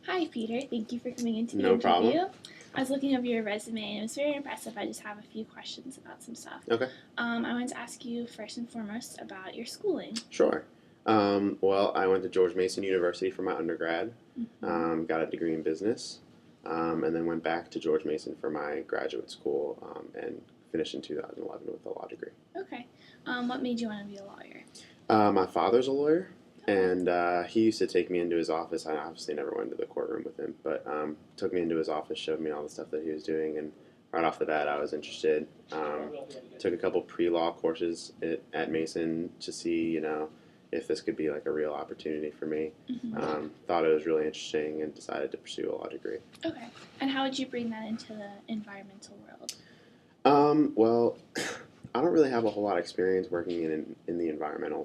Hi, Peter. Thank you for coming into the No interview. problem. I was looking over your resume and it was very impressive. I just have a few questions about some stuff. Okay. I wanted to ask you first and foremost about your schooling. Sure. Well, I went to George Mason University for my undergrad, got a degree in business, and then went back to George Mason for my graduate school and finished in 2011 with a law degree. Okay. What made you want to be a lawyer? My father's a lawyer, and he used to take me into his office. I obviously never went to the courtroom with him, but took me into his office, showed me all the stuff that he was doing, and right off the bat, I was interested. Took a couple pre-law courses at Mason to see, if this could be like a real opportunity for me. Thought it was really interesting and decided to pursue a law degree. Okay. And how would you bring that into the environmental world? Well, I don't really have a whole lot of experience working in the environmental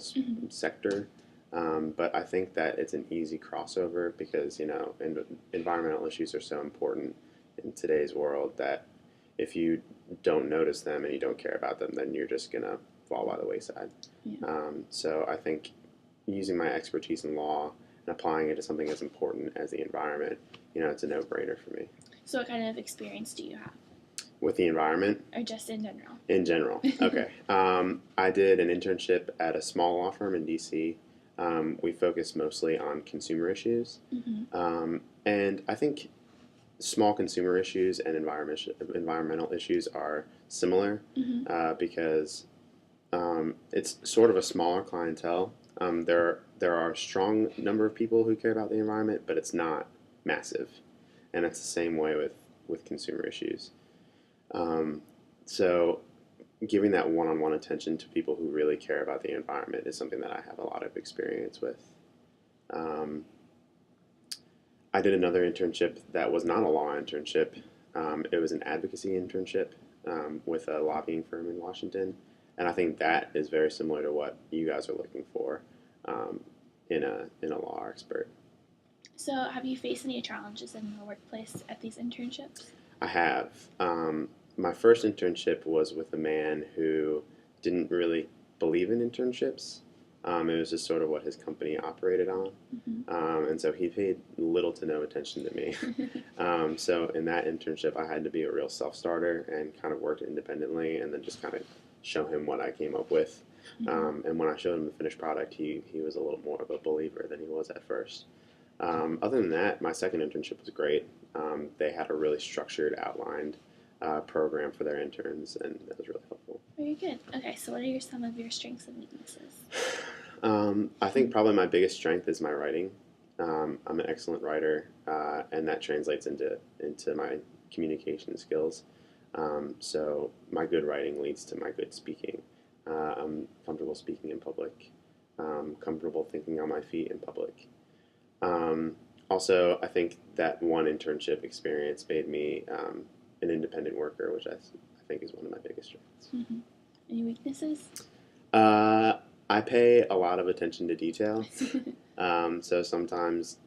sector, but I think that it's an easy crossover because, environmental issues are so important in today's world that if you don't notice them and you don't care about them, then you're just going to fall by the wayside. Yeah. So I think using my expertise in law and applying it to something as important as the environment, it's a no-brainer for me. So what kind of experience do you have? With the environment? Or just in general? In general, okay. I did an internship at a small law firm in D.C. We focused mostly on consumer issues. And I think small consumer issues and environmental issues are similar because it's sort of a smaller clientele. There are a strong number of people who care about the environment, but it's not massive. And it's the same way with consumer issues. So giving that one-on-one attention to people who really care about the environment is something that I have a lot of experience with. I did another internship that was not a law internship. It was an advocacy internship with a lobbying firm in Washington. And I think that is very similar to what you guys are looking for in a law expert. So have you faced any challenges in the workplace at these internships? I have. My first internship was with a man who didn't really believe in internships. It was just sort of what his company operated on. And so he paid little to no attention to me. So in that internship, I had to be a real self-starter and kind of work independently and then just kind of show him what I came up with. And when I showed him the finished product, he was a little more of a believer than he was at first. Other than that, my second internship was great. They had a really structured, outlined program for their interns, and that was really helpful. Very good. Okay, so what are some of your strengths and weaknesses? I think probably my biggest strength is my writing. I'm an excellent writer, and that translates into my communication skills. So my good writing leads to my good speaking. I'm comfortable speaking in public, comfortable thinking on my feet in public. Also, I think that one internship experience made me an independent worker, which I think is one of my biggest strengths. Any weaknesses? I pay a lot of attention to detail. So sometimes,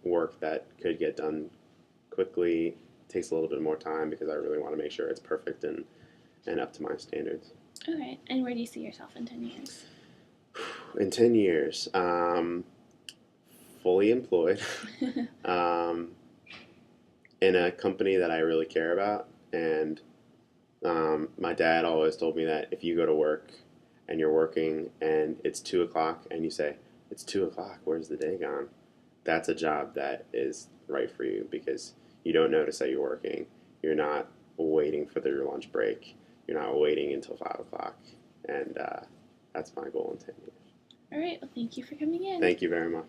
work that could get done quickly takes a little bit more time because I really want to make sure it's perfect and up to my standards. Okay, and where do you see yourself in 10 years? In 10 years, fully employed in a company that I really care about. And my dad always told me that if you go to work and you're working and it's 2 o'clock and you say, it's 2 o'clock, where's the day gone? That's a job that is right for you because you don't notice that you're working. You're not waiting for your lunch break. You're not waiting until 5 o'clock. And that's my goal in 10 years. All right, well, thank you for coming in. Thank you very much.